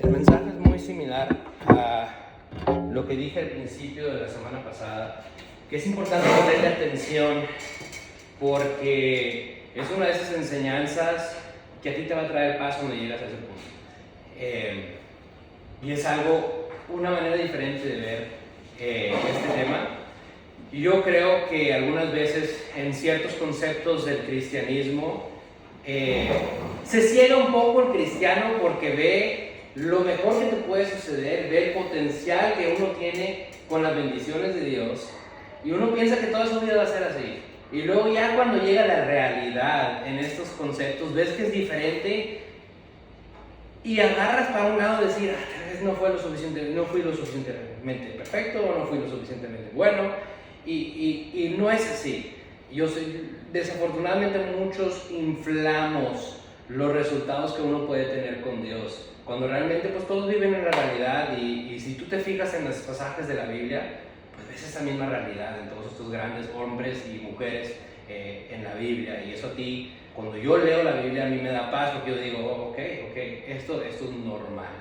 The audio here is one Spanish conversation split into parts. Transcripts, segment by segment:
El mensaje es muy similar a lo que dije al principio de la semana pasada, que es importante ponerle atención porque es una de esas enseñanzas que a ti te va a traer paz cuando llegas a ese punto. Y es una manera diferente de ver este tema. Y yo creo que algunas veces en ciertos conceptos del cristianismo se ciega un poco el cristiano porque ve lo mejor que te puede suceder, ve el potencial que uno tiene con las bendiciones de Dios y uno piensa que toda su vida va a ser así. Y luego ya cuando llega la realidad en estos conceptos ves que es diferente y agarras para un lado decir, tal vez no fui lo suficientemente perfecto o no fui lo suficientemente bueno y no es así. Desafortunadamente muchos inflamos los resultados que uno puede tener con Dios, cuando realmente pues todos viven en la realidad y si tú te fijas en los pasajes de la Biblia, pues ves esa misma realidad en todos estos grandes hombres y mujeres en la Biblia. Y eso a ti, cuando yo leo la Biblia, a mí me da paz porque yo digo, ok, esto es normal.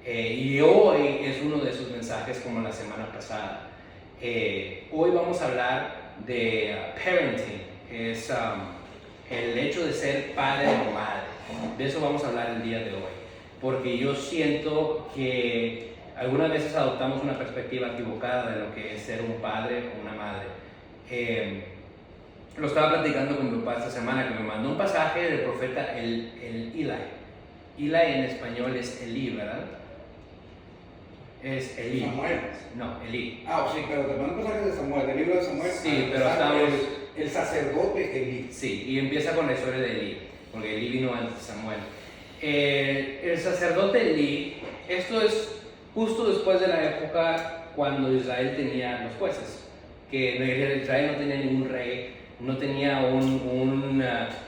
Y hoy es uno de esos mensajes como la semana pasada. Hoy vamos a hablar de parenting, es el hecho de ser padre o madre. De eso vamos a hablar el día de hoy, porque yo siento que algunas veces adoptamos una perspectiva equivocada de lo que es ser un padre o una madre. Lo estaba platicando con mi papá esta semana, que me mandó un pasaje del profeta el Eli. Eli en español es Elí, ¿verdad? Es Elí. Samuel. No, Elí. Sí, pero te mandó un pasaje de Samuel, del libro de Samuel. Sí, pero estamos... El sacerdote Elí. Sí, y empieza con la historia de Elí, porque Elí vino antes de Samuel. El sacerdote Elí, esto es justo después de la época cuando Israel tenía los jueces, que Israel no tenía ningún rey, no tenía un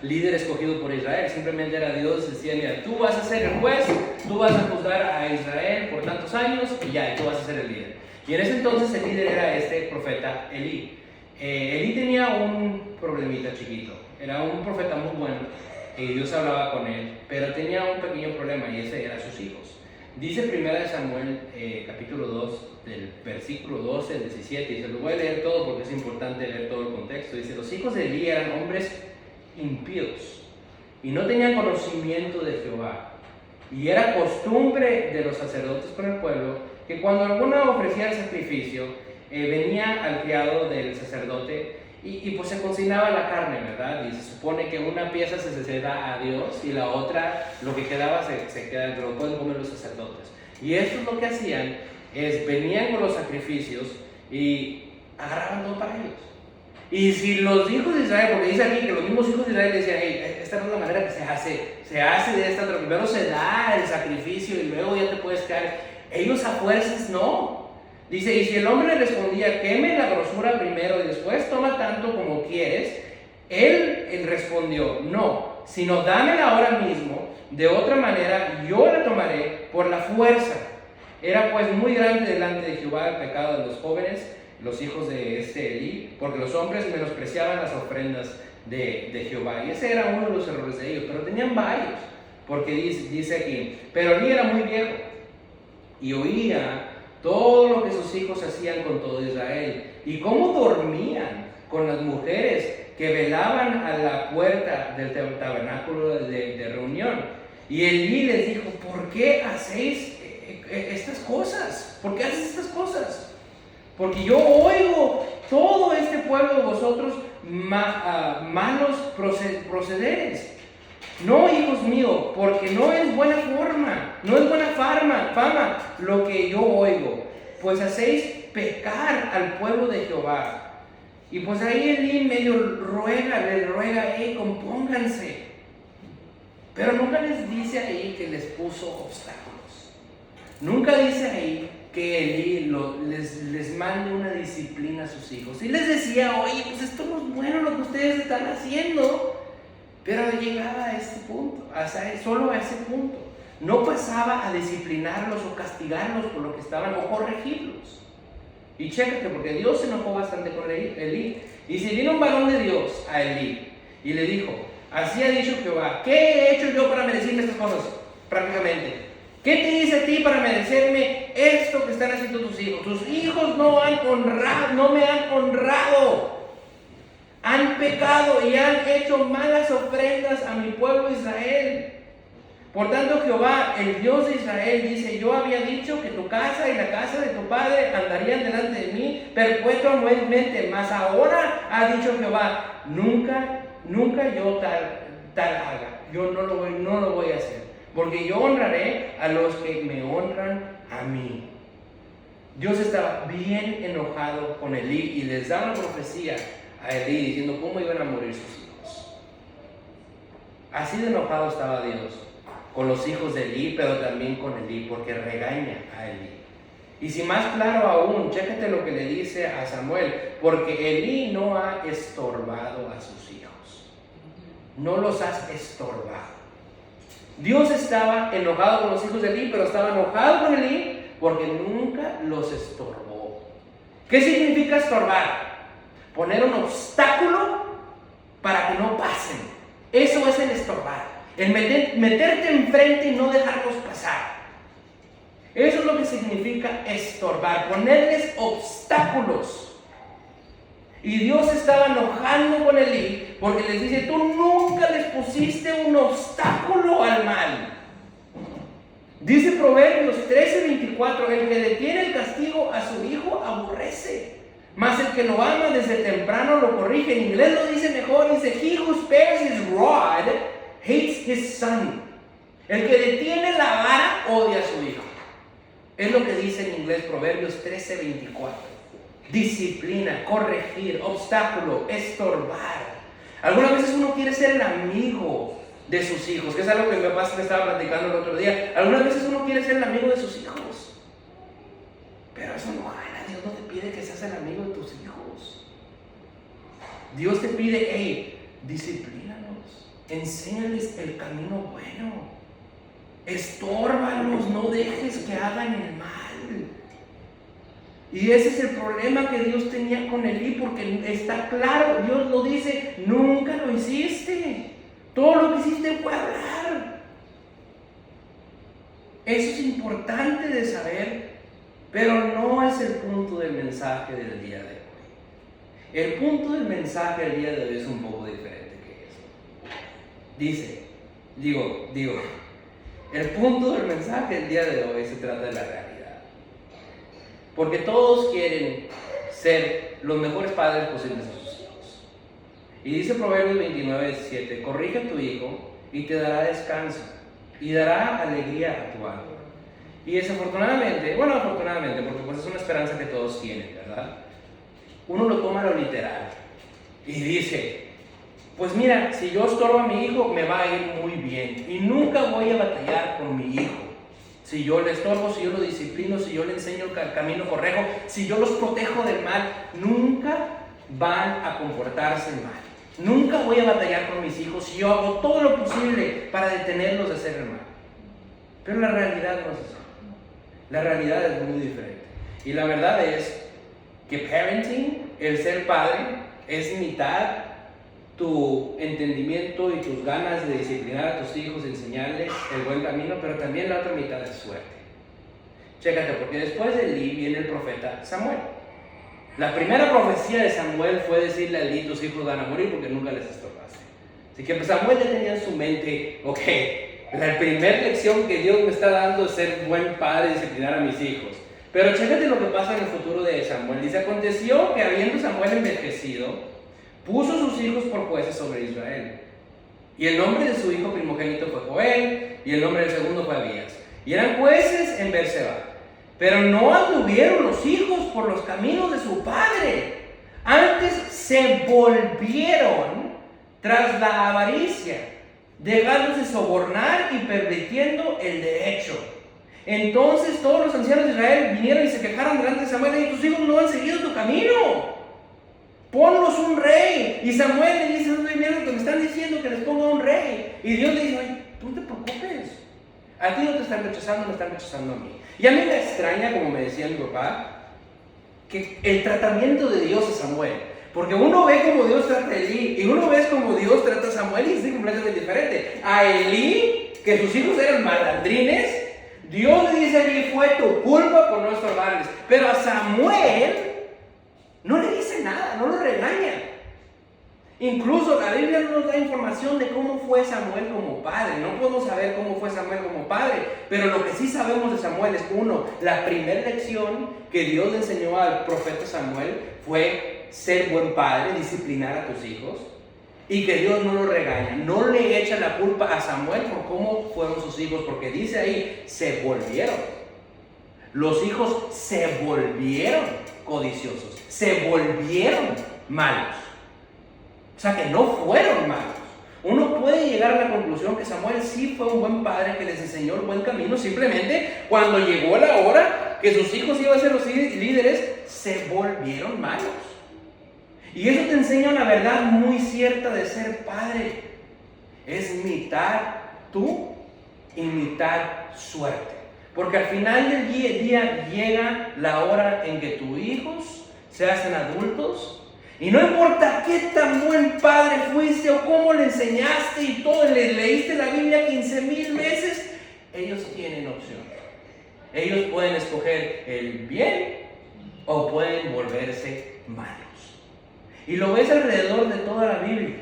líder escogido por Israel, simplemente era Dios, decía, mira, tú vas a ser el juez, tú vas a juzgar a Israel por tantos años y ya, y tú vas a ser el líder. Y en ese entonces el líder era este profeta Elí. Elí tenía un problemita chiquito, era un profeta muy bueno, y Dios hablaba con él, pero tenía un pequeño problema y ese era sus hijos. Dice 1 Samuel capítulo 2 del versículo 12 al 17, y se lo voy a leer todo porque es importante leer todo el contexto. Dice, los hijos de Elí eran hombres impíos y no tenían conocimiento de Jehová, y era costumbre de los sacerdotes con el pueblo que cuando alguno ofrecía el sacrificio, venía al criado del sacerdote y pues se cocinaba la carne, ¿verdad? Y se supone que una pieza se da a Dios y la otra, lo que quedaba, se queda, lo pueden comer los sacerdotes. Y esto es lo que hacían, venían con los sacrificios y agarraban todo para ellos. Y si los hijos de Israel, porque dice aquí que los mismos hijos de Israel decían, hey, esta no es la manera que se hace de esta otra, primero se da el sacrificio y luego ya te puedes quedar. Ellos a fuerzas no. Dice, y si el hombre respondía, queme la grosura primero y después toma tanto como quieres, él respondió, no, sino dámela ahora mismo, de otra manera yo la tomaré por la fuerza. Era pues muy grande delante de Jehová el pecado de los jóvenes, los hijos de Elí, porque los hombres menospreciaban las ofrendas de Jehová. Y ese era uno de los errores de ellos, pero tenían varios, porque dice aquí, pero Elí era muy viejo y oía todo lo que sus hijos hacían con todo Israel y cómo dormían con las mujeres que velaban a la puerta del tabernáculo de reunión. Y Elí les dijo, ¿por qué hacéis estas cosas? ¿Por qué haces estas cosas? Porque yo oigo todo este pueblo de vosotros malos procederes. No, hijos míos, porque no es buena forma, no es buena fama lo que yo oigo, pues hacéis pecar al pueblo de Jehová. Y pues ahí Elí medio les ruega, compónganse. Pero nunca les dice ahí que les puso obstáculos. Nunca dice ahí que Elí les mande una disciplina a sus hijos. Y les decía, oye, pues esto no es bueno lo que ustedes están haciendo. Pero llegaba a este punto, solo a ese punto. No pasaba a disciplinarlos o castigarlos por lo que estaban o corregirlos. Y chécate, porque Dios se enojó bastante con Elí. Y si vino un varón de Dios a Elí y le dijo, así ha dicho Jehová, ¿qué he hecho yo para merecerme estas cosas? Prácticamente, ¿Qué te hice a ti para merecerme esto que están haciendo tus hijos? Tus hijos no me han honrado. Han pecado y han hecho malas ofrendas a mi pueblo Israel. Por tanto, Jehová, el Dios de Israel, dice: yo había dicho que tu casa y la casa de tu padre andarían delante de mí perpetuamente, mas ahora ha dicho Jehová: nunca yo tal haga. Yo no lo voy a hacer. Porque yo honraré a los que me honran a mí. Dios estaba bien enojado con Elí y les da una profecía a Elí diciendo cómo iban a morir sus hijos. Así de enojado estaba Dios con los hijos de Elí, pero también con Elí, porque regaña a Elí. Y si más claro aún, chécate lo que le dice a Samuel: porque Elí no ha estorbado a sus hijos. No los has estorbado. Dios estaba enojado con los hijos de Elí, pero estaba enojado con Elí porque nunca los estorbó. ¿Qué significa estorbar? Poner un obstáculo para que no pasen. Eso es el estorbar. El meterte enfrente y no dejarlos pasar. Eso es lo que significa estorbar. Ponerles obstáculos. Y Dios estaba enojando con Elí porque les dice: tú nunca les pusiste un obstáculo al mal. Dice Proverbios 13:24: el que detiene el castigo a su hijo aborrece, mas el que lo ama desde temprano lo corrige. En inglés lo dice mejor, dice: he who spares his rod hates his son. El que detiene la vara odia a su hijo. Es lo que dice en inglés Proverbios 13:24. Disciplina, corregir, obstáculo, estorbar. Algunas veces uno quiere ser el amigo de sus hijos, que es algo que mi papá me estaba platicando el otro día. Algunas veces uno quiere ser el amigo de sus hijos, pero eso no gana. Dios no te pide que seas el amigo de tus hijos. Dios te pide: hey, disciplínalos, enséñales el camino bueno, estórbalos, no dejes que hagan el mal. Y ese es el problema que Dios tenía con Elí, porque está claro, Dios lo dice: nunca lo hiciste. Todo lo que hiciste fue hablar. Eso es importante de saber, pero no es el punto del mensaje del día de hoy. El punto del mensaje del día de hoy es un poco diferente que eso. El punto del mensaje del día de hoy se trata de la realidad. Porque todos quieren ser los mejores padres posibles a sus hijos. Y dice Proverbios 29:17: corrige a tu hijo y te dará descanso y dará alegría a tu alma. Y desafortunadamente, afortunadamente, porque pues es una esperanza que todos tienen, ¿verdad? Uno lo toma a lo literal y dice: pues mira, si yo estorbo a mi hijo me va a ir muy bien y nunca voy a batallar con mi hijo. Si yo le estorbo, si yo lo disciplino, si yo le enseño el camino correcto, si yo los protejo del mal, nunca van a comportarse mal. Nunca voy a batallar con mis hijos si yo hago todo lo posible para detenerlos de hacer el mal. Pero la realidad no es eso. La realidad es muy diferente. Y la verdad es que parenting, el ser padre, es mitad tu entendimiento y tus ganas de disciplinar a tus hijos, de enseñarles el buen camino, pero también la otra mitad es suerte. Chécate, porque después de Elí viene el profeta Samuel. La primera profecía de Samuel fue decirle a Elí: tus hijos van a morir porque nunca les estorbaste. Así que Samuel ya tenía en su mente: ok, la primera lección que Dios me está dando es ser buen padre y disciplinar a mis hijos. Pero chécate lo que pasa en el futuro de Samuel. Dice: aconteció que habiendo Samuel envejecido, puso sus hijos por jueces sobre Israel. Y el nombre de su hijo primogénito fue Joel, y el nombre del segundo fue Abías. Y eran jueces en Beerseba. Pero no anduvieron los hijos por los caminos de su padre. Antes se volvieron tras la avaricia, dejándose sobornar y pervirtiendo el derecho. Entonces todos los ancianos de Israel vinieron y se quejaron delante de Samuel: y tus hijos no han seguido tu camino. Ponlos un rey. Y Samuel le dice: no estoy viendo que me están diciendo que les ponga un rey. Y Dios le dice: oye, tú no te preocupes. A ti no te están rechazando, me están rechazando a mí. Y a mí me extraña, como me decía mi papá, que el tratamiento de Dios a Samuel. Porque uno ve como Dios trata a Elí y uno ve como Dios trata a Samuel y es completamente diferente. A Elí, que sus hijos eran malandrines, Dios le dice a Eli, fue tu culpa por no estorbarles. Pero a Samuel no le dice nada, no lo regaña. Incluso la Biblia no nos da información de cómo fue Samuel como padre. No podemos saber cómo fue Samuel como padre. Pero lo que sí sabemos de Samuel es, uno, la primera lección que Dios le enseñó al profeta Samuel fue ser buen padre, disciplinar a tus hijos. Y que Dios no lo regaña, no le echa la culpa a Samuel por cómo fueron sus hijos. Porque dice ahí, se volvieron. Los hijos se volvieron codiciosos, se volvieron malos. O sea que no fueron malos. Uno puede llegar a la conclusión que Samuel sí fue un buen padre que les enseñó el buen camino. Simplemente cuando llegó la hora que sus hijos iban a ser los líderes, se volvieron malos. Y eso te enseña una verdad muy cierta de ser padre. Es mitad tú y mitad suerte. Porque al final del día llega la hora en que tus hijos se hacen adultos. Y no importa qué tan buen padre fuiste o cómo le enseñaste y todo, le leíste la Biblia 15,000 veces, ellos tienen opción. Ellos pueden escoger el bien o pueden volverse malos. Y lo ves alrededor de toda la Biblia.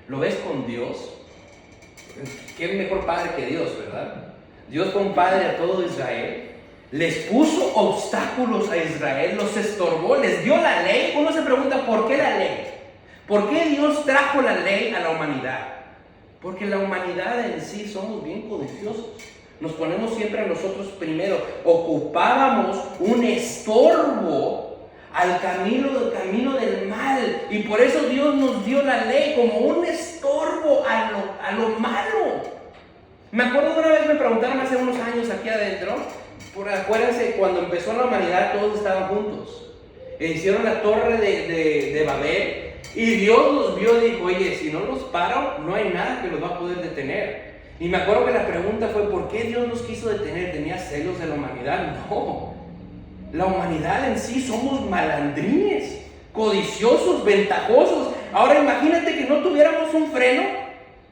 Lo ves con Dios. ¿Qué mejor padre que Dios, verdad? Dios fue un padre a todo Israel. Les puso obstáculos a Israel, los estorbó, les dio la ley. Uno se pregunta, ¿por qué la ley? ¿Por qué Dios trajo la ley a la humanidad? Porque la humanidad en sí somos bien codiciosos. Nos ponemos siempre a nosotros primero. Ocupábamos un estorbo al camino del mal. Y por eso Dios nos dio la ley como un estorbo a lo malo. Me acuerdo de una vez me preguntaron hace unos años aquí adentro. Acuérdense, cuando empezó la humanidad todos estaban juntos. Hicieron la torre de Babel. Y Dios los vio y dijo, oye, si no los paro, no hay nada que los va a poder detener. Y me acuerdo que la pregunta fue, ¿por qué Dios los quiso detener? ¿Tenía celos de la humanidad? No. La humanidad en sí somos malandrines, codiciosos, ventajosos. Ahora imagínate que no tuviéramos un freno.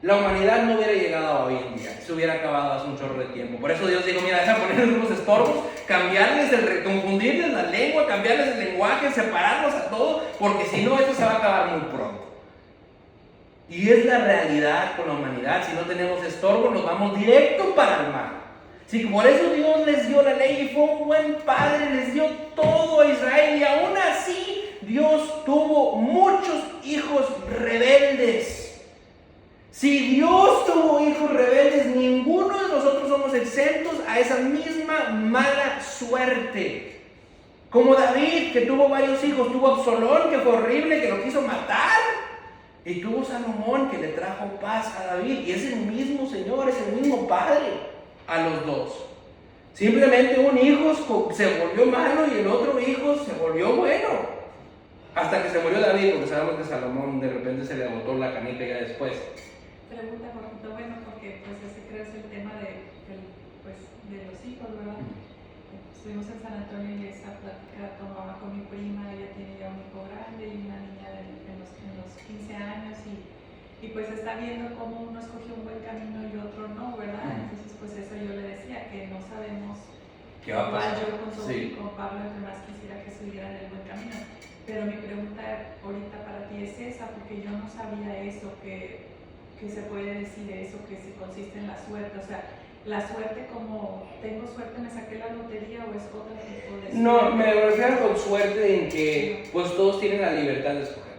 La humanidad no hubiera llegado a hoy en día, se hubiera acabado hace un chorro de tiempo. Por eso Dios dijo, mira, deja ponerles unos estorbos, confundirles la lengua, cambiarles el lenguaje, separarlos a todos, porque si no, esto se va a acabar muy pronto. Y es la realidad con la humanidad. Si no tenemos estorbo, nos vamos directo para el mal. Sí, por eso Dios les dio la ley y fue un buen padre, les dio todo a Israel. Y aún así, Dios tuvo muchos hijos rebeldes. Si Dios tuvo hijos rebeldes, ninguno de nosotros somos exentos a esa misma mala suerte. Como David, que tuvo varios hijos, tuvo Absalón, que fue horrible, que lo quiso matar. Y tuvo Salomón, que le trajo paz a David. Y es el mismo Señor, es el mismo Padre a los dos. Simplemente un hijo se volvió malo y el otro hijo se volvió bueno. Hasta que se murió David, porque sabemos que Salomón de repente se le botó la canica ya después. Pregunta, Jorgito, bueno, porque pues ese creo es el tema de los hijos, ¿verdad? Estuvimos en San Antonio y esa plática tomaba con mi prima, ella tiene ya un hijo grande y una niña en los 15 años y pues está viendo cómo uno escogió un buen camino y otro no, ¿verdad? Entonces pues eso yo le decía, que no sabemos ¿qué va a pasar? Yo con Pablo entre más quisiera que siguieran el buen camino. Pero mi pregunta ahorita para ti es esa, porque yo no sabía eso, que se puede decir eso, que se consiste en la suerte. O sea, la suerte como, tengo suerte, me saqué la lotería o es otro tipo de suerte. No, me refiero con suerte en que pues todos tienen la libertad de escoger.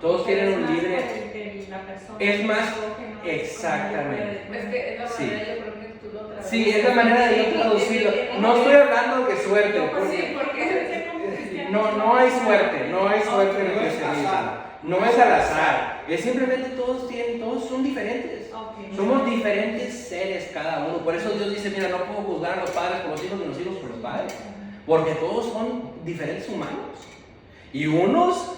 Todos tienen un libre. La persona es más, escoge, ¿no? exactamente. Es que es la Sí. manera, yo creo que tú lo traduces. Sí, es la manera de yo traducirlo. No estoy hablando de suerte. No, pues sí, porque no hay suerte en el cristianismo. No es al azar. Es simplemente todos son diferentes. Okay. Somos diferentes seres cada uno. Por eso Dios dice, mira, no puedo juzgar a los padres por los hijos ni los hijos por los padres. Porque todos son diferentes humanos. Y unos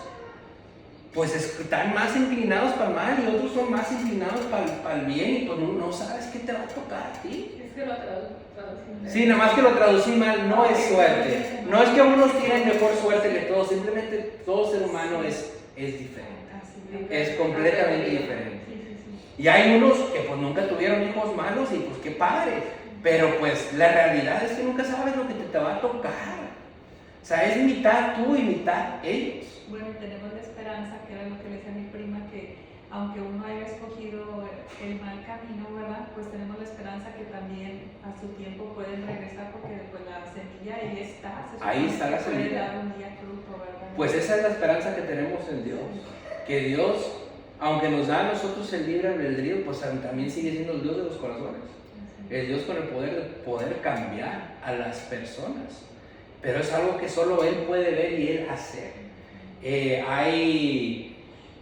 pues están más inclinados para el mal y otros son más inclinados para el bien. Y pues no sabes qué te va a tocar a ti. Es que lo traducí mal. Sí, nada más que lo traducí mal, no es suerte. No es que unos tienen mejor suerte que todos, simplemente todo ser humano es diferente. Es completamente diferente. Y hay unos que pues nunca tuvieron hijos malos y pues qué padre. Pero pues la realidad es que nunca sabes lo que te va a tocar. O sea, es mitad tú y mitad ellos. Bueno, y tenemos la esperanza, que era lo que le decía a mi prima, que aunque uno haya escogido el mal camino, ¿verdad? Pues tenemos la esperanza que también a su tiempo pueden regresar, porque pues la semilla ahí está. Ahí está la puede semilla. dar un día fruto, ¿verdad? Pues esa es la esperanza que tenemos en Dios. Que Dios, aunque nos da a nosotros el libre albedrío, pues también sigue siendo el Dios de los corazones. El Dios con el poder de poder cambiar a las personas. Pero es algo que solo Él puede ver y Él hacer. Hay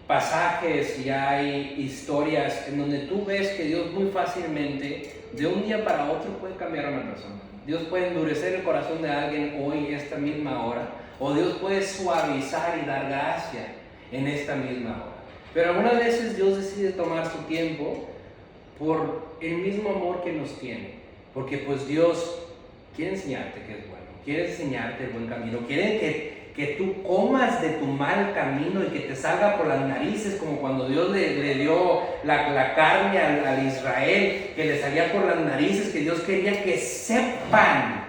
pasajes y hay historias en donde tú ves que Dios muy fácilmente, de un día para otro, puede cambiar a una persona. Dios puede endurecer el corazón de alguien hoy, en esta misma hora, o Dios puede suavizar y dar gracia en esta misma hora. Pero algunas veces Dios decide tomar su tiempo por el mismo amor que nos tiene, porque pues Dios quiere enseñarte que es bueno, quiere enseñarte el buen camino, quiere que tú comas de tu mal camino y que te salga por las narices, como cuando Dios le dio la carne al Israel, que le salía por las narices, que Dios quería que sepan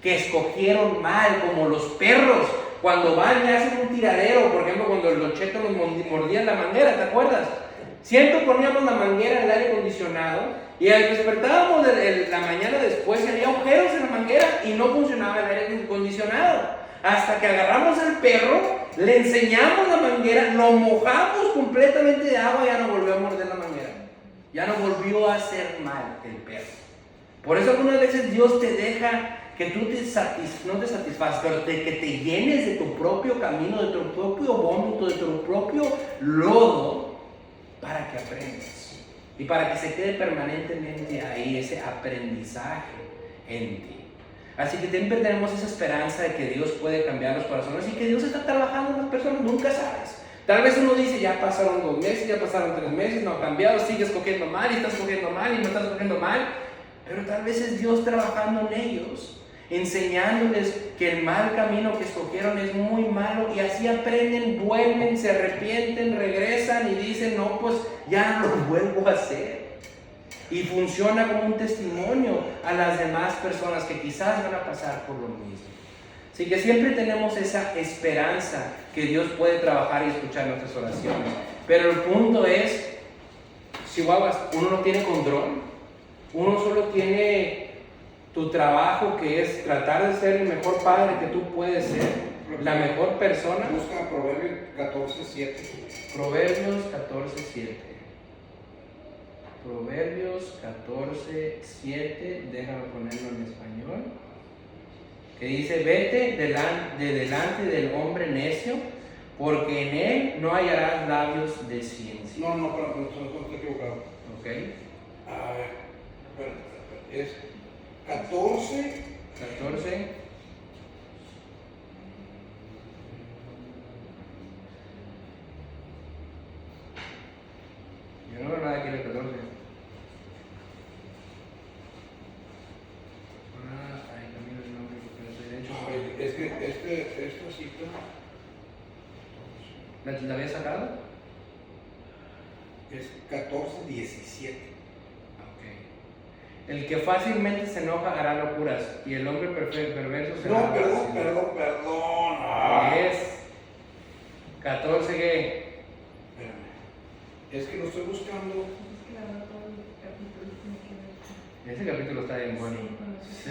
que escogieron mal, como los perros cuando van y hacen un tiradero. Por ejemplo, cuando los chetos nos mordían la manguera, ¿te acuerdas? Siempre poníamos la manguera en el aire acondicionado y al despertábamos la mañana después y había agujeros en la manguera y no funcionaba el aire acondicionado. Hasta que agarramos al perro, le enseñamos la manguera, lo mojamos completamente de agua y ya no volvió a morder la manguera. Ya no volvió a hacer mal el perro. Por eso algunas veces Dios te deja que tú no te satisfaces, pero que te llenes de tu propio camino, de tu propio vómito, de tu propio lodo, para que aprendas. Y para que se quede permanentemente ahí ese aprendizaje en ti. Así que siempre tenemos esa esperanza de que Dios puede cambiar los corazones y que Dios está trabajando en las personas, nunca sabes. Tal vez uno dice, ya pasaron 2 meses, ya pasaron 3 meses, no ha cambiado, sigues cogiendo mal y estás cogiendo mal y no estás cogiendo mal. Pero tal vez es Dios trabajando en ellos, enseñándoles que el mal camino que escogieron es muy malo y así aprenden, vuelven, se arrepienten, regresan y dicen, no, pues ya no lo vuelvo a hacer. Y funciona como un testimonio a las demás personas que quizás van a pasar por lo mismo. Así que siempre tenemos esa esperanza que Dios puede trabajar y escuchar nuestras oraciones. Pero el punto es, chihuahuas, uno no tiene control. Uno solo tiene tu trabajo, que es tratar de ser el mejor padre que tú puedes ser, la mejor persona. Busca Proverbios 14:7. Proverbios 14:7. Proverbios 14:7, déjame ponerlo en español, que dice, vete de delante del hombre necio, porque en él no hallarás labios de ciencia. No, pero estoy equivocado. Ok. A ver, es 14. 14. Yo no veo nada aquí en el 14. Ahí camino el nombre porque no estoy derecho. Es que esta cita. ¿La había sacado? Es 14:17. Ok. El que fácilmente se enoja hará locuras y el hombre perverso será. No, perdón. Es 14 que. Espérame. Es que lo estoy buscando. Ese capítulo está bien bueno. Sí,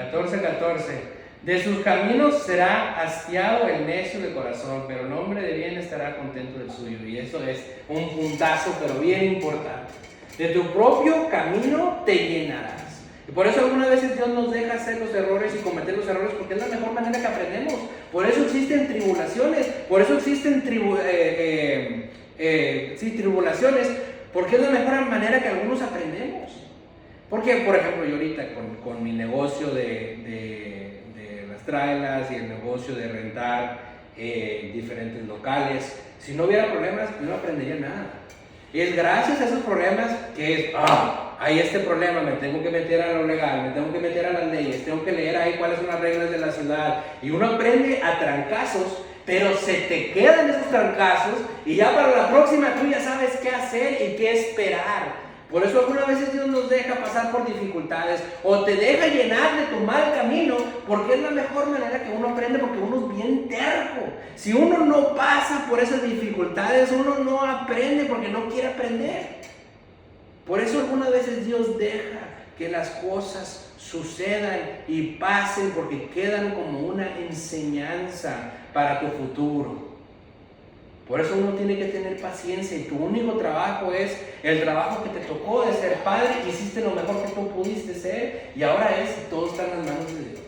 14. De sus caminos será hastiado el necio de corazón, pero el hombre de bien estará contento del suyo. Y eso es un puntazo, pero bien importante. De tu propio camino te llenarás. Y por eso algunas veces Dios nos deja hacer los errores y cometer los errores, porque es la mejor manera que aprendemos. Por eso existen tribulaciones, por eso existen tribulaciones, porque es la mejor manera que algunos aprendemos. Porque, por ejemplo, yo ahorita con mi negocio de las trailas y el negocio de rentar diferentes locales, si no hubiera problemas, yo no aprendería nada. Y es gracias a esos problemas que hay este problema, me tengo que meter a lo legal, me tengo que meter a las leyes, tengo que leer ahí cuáles son las reglas de la ciudad. Y uno aprende a trancazos, pero se te quedan esos trancazos y ya para la próxima tú ya sabes qué hacer y qué esperar Por eso algunas veces Dios nos deja pasar por dificultades o te deja llenar de tu mal camino, porque es la mejor manera que uno aprende, porque uno es bien terco. Si uno no pasa por esas dificultades, uno no aprende porque no quiere aprender. Por eso algunas veces Dios deja que las cosas sucedan y pasen, porque quedan como una enseñanza para tu futuro. Por eso uno tiene que tener paciencia, y tu único trabajo es el trabajo que te tocó de ser padre. Hiciste lo mejor que tú pudiste ser, y ahora todo está en las manos de Dios.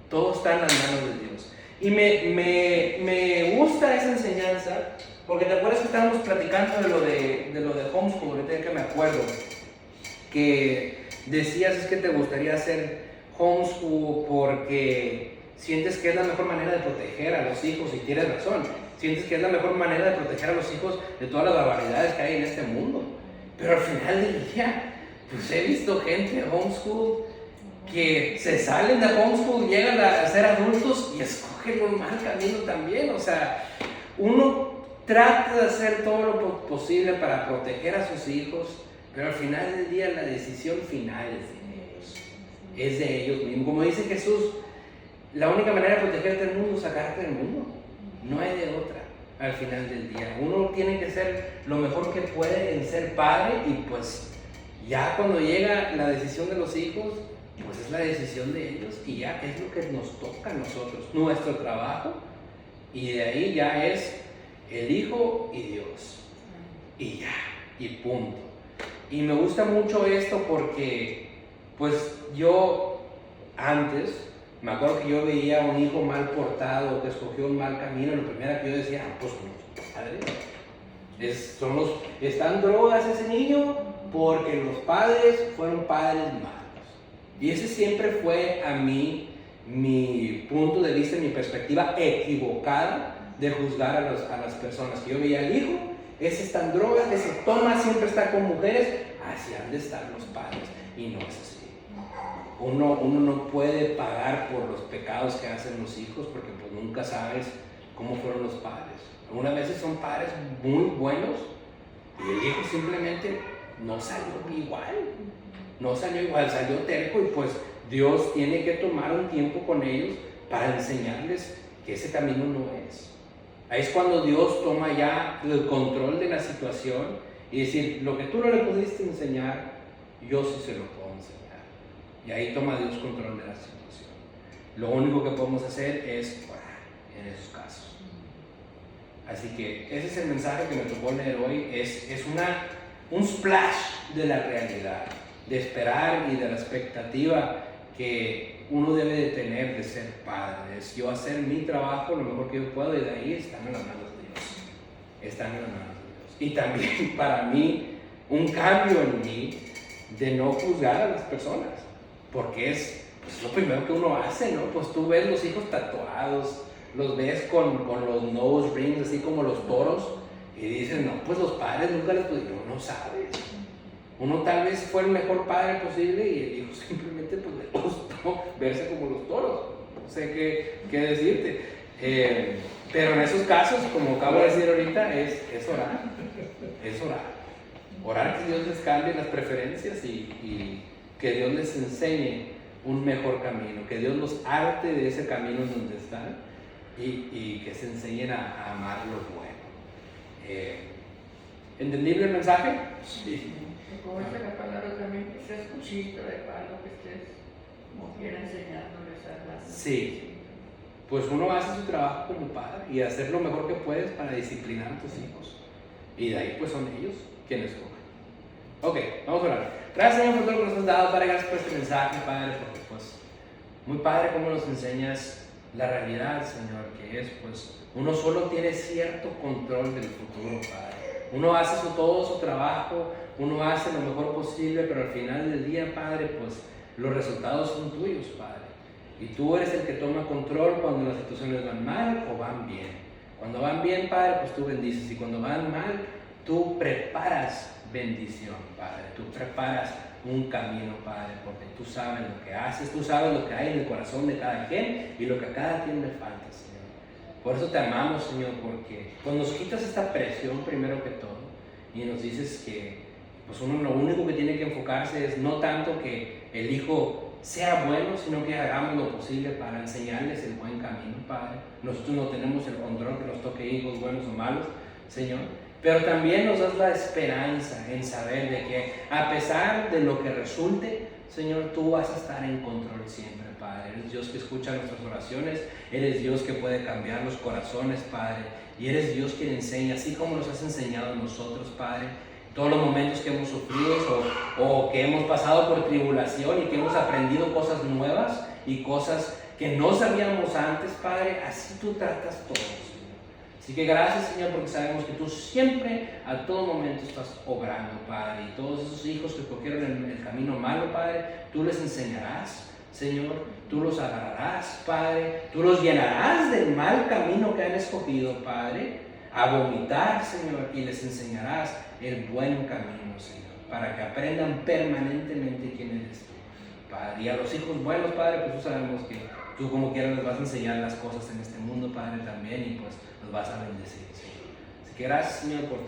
Todo está en las manos de Dios. Y me gusta esa enseñanza, porque te acuerdas que estábamos platicando de lo de homeschool, ahorita que me acuerdo, que decías es que te gustaría hacer homeschool porque sientes que es la mejor manera de proteger a los hijos, y tienes razón. Sientes que es la mejor manera de proteger a los hijos de todas las barbaridades que hay en este mundo. Pero al final del día, pues he visto gente homeschool que se salen de homeschool, llegan a ser adultos y escogen un mal camino también. O sea, uno trata de hacer todo lo posible para proteger a sus hijos, pero al final del día la decisión final es de ellos mismos. Como dice Jesús, la única manera de protegerte del mundo es sacarte del mundo. No hay de otra al final del día. Uno tiene que ser lo mejor que puede en ser padre, y pues ya cuando llega la decisión de los hijos, pues es la decisión de ellos, y ya es lo que nos toca a nosotros, nuestro trabajo, y de ahí ya es el hijo y Dios, y ya, y punto. Y me gusta mucho esto porque pues yo antes me acuerdo que yo veía a un hijo mal portado, que escogió un mal camino, lo primero que yo decía, pues los padres, están drogas ese niño porque los padres fueron padres malos. Y ese siempre fue a mí mi punto de vista, mi perspectiva equivocada de juzgar a las personas. Que yo veía al hijo, ese está en drogas, ese toma, siempre está con mujeres, así han de estar los padres, y no es así. Uno no puede pagar por los pecados que hacen los hijos, porque pues nunca sabes cómo fueron los padres. Algunas veces son padres muy buenos y el hijo simplemente no salió igual, salió terco, y pues Dios tiene que tomar un tiempo con ellos para enseñarles que ese camino no es. Ahí es cuando Dios toma ya el control de la situación y decir, lo que tú no le pudiste enseñar, yo sí se lo puedo enseñar. Y ahí toma Dios control de la situación. Lo único que podemos hacer es orar en esos casos. Así que ese es el mensaje que me tocó leer hoy. Es un splash de la realidad, de esperar y de la expectativa que uno debe de tener de ser padre. Es yo hacer mi trabajo lo mejor que yo puedo, y de ahí están en las manos de Dios. Están en las manos de Dios. Y también para mí, un cambio en mí de no juzgar a las personas. Porque es pues, lo primero que uno hace, ¿no? Pues tú ves los hijos tatuados, los ves con los nose rings, así como los toros, y dices, no, pues los padres nunca les pudieron, no sabes. Uno tal vez fue el mejor padre posible, y el hijo simplemente pues le gustó verse como los toros. No sé qué decirte. Pero en esos casos, como acabo de decir ahorita, es orar. Es orar. Orar que Dios les cambie las preferencias y que Dios les enseñe un mejor camino, que Dios los harte de ese camino en donde están, y que se enseñen a amar lo bueno. ¿Entendible el mensaje? Sí. Como dice la palabra también, que seas cuchillo de palo, que estés como quiera enseñándoles a las... Sí. Pues uno hace su trabajo como padre y hacer lo mejor que puedes para disciplinar a tus hijos. Y de ahí pues son ellos quienes cogen. Ok, vamos a orar. Gracias, Señor, por todo lo que nos has dado, Padre. Gracias por este mensaje, Padre, porque pues muy Padre cómo nos enseñas la realidad, Señor, que es pues uno solo tiene cierto control del futuro, Padre. Uno hace todo su trabajo, uno hace lo mejor posible, pero al final del día, Padre, pues los resultados son tuyos, Padre. Y tú eres el que toma control cuando las situaciones van mal o van bien. Cuando van bien, Padre, pues tú bendices, y cuando van mal, tú preparas bendición, Padre. Tú preparas un camino, Padre, porque tú sabes lo que haces, tú sabes lo que hay en el corazón de cada quien y lo que a cada quien le falta, Señor. Por eso te amamos, Señor, porque pues nos quitas esta presión primero que todo, y nos dices que pues uno lo único que tiene que enfocarse es no tanto que el hijo sea bueno, sino que hagamos lo posible para enseñarles el buen camino, Padre. Nosotros no tenemos el control que nos toque hijos buenos o malos, Señor, pero también nos das la esperanza en saber de que a pesar de lo que resulte, Señor, tú vas a estar en control siempre, Padre. Eres Dios que escucha nuestras oraciones, eres Dios que puede cambiar los corazones, Padre, y eres Dios quien enseña, así como nos has enseñado a nosotros, Padre. Todos los momentos que hemos sufrido o que hemos pasado por tribulación y que hemos aprendido cosas nuevas y cosas que no sabíamos antes, Padre, así tú tratas todo, Señor. Así que gracias, Señor, porque sabemos que tú siempre, a todo momento, estás obrando, Padre. Y todos esos hijos que cogieron el camino malo, Padre, tú les enseñarás, Señor. Tú los agarrarás, Padre. Tú los llenarás del mal camino que han escogido, Padre, a vomitar, Señor, y les enseñarás el buen camino, Señor, para que aprendan permanentemente quién eres tú, Padre. Y a los hijos buenos, Padre, pues tú sabemos que tú como quieras les vas a enseñar las cosas en este mundo, Padre, también, y pues los vas a bendecir, Señor. Así que gracias, Señor, por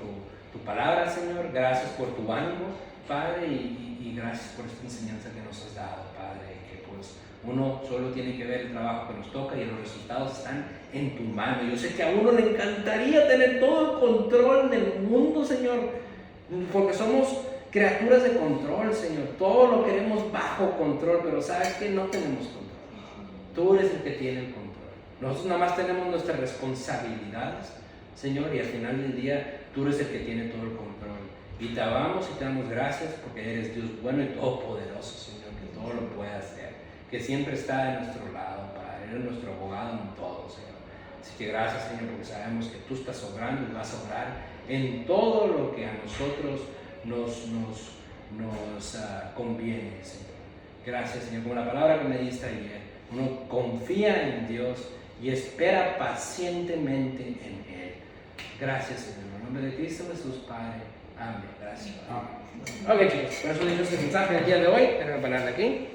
tu palabra, Señor. Gracias por tu ánimo, Padre, y gracias por esta enseñanza que nos has dado, Padre, que pues uno solo tiene que ver el trabajo que nos toca y los resultados están en tu mano. Yo sé que a uno le encantaría tener todo el control del mundo, Señor, porque somos criaturas de control, Señor. Todo lo queremos bajo control, pero sabes que no tenemos control. Tú eres el que tiene el control. Nosotros nada más tenemos nuestras responsabilidades, Señor, y al final del día tú eres el que tiene todo el control. Y te amamos y te damos gracias porque eres Dios bueno y todopoderoso, Señor, que todo lo puede hacer, que siempre está de nuestro lado, Padre. Eres nuestro abogado en todo, Señor. Así que gracias, Señor, porque sabemos que tú estás obrando y vas a obrar en todo lo que a nosotros nos conviene, Señor. Gracias, Señor, por la palabra que me diste ayer. Uno confía en Dios y espera pacientemente en Él. Gracias, Señor. En el nombre de Cristo Jesús, Padre. Amén. Gracias. Amén. Ok, chicos, por eso dicho este mensaje del día de hoy. Déjenme pararle aquí.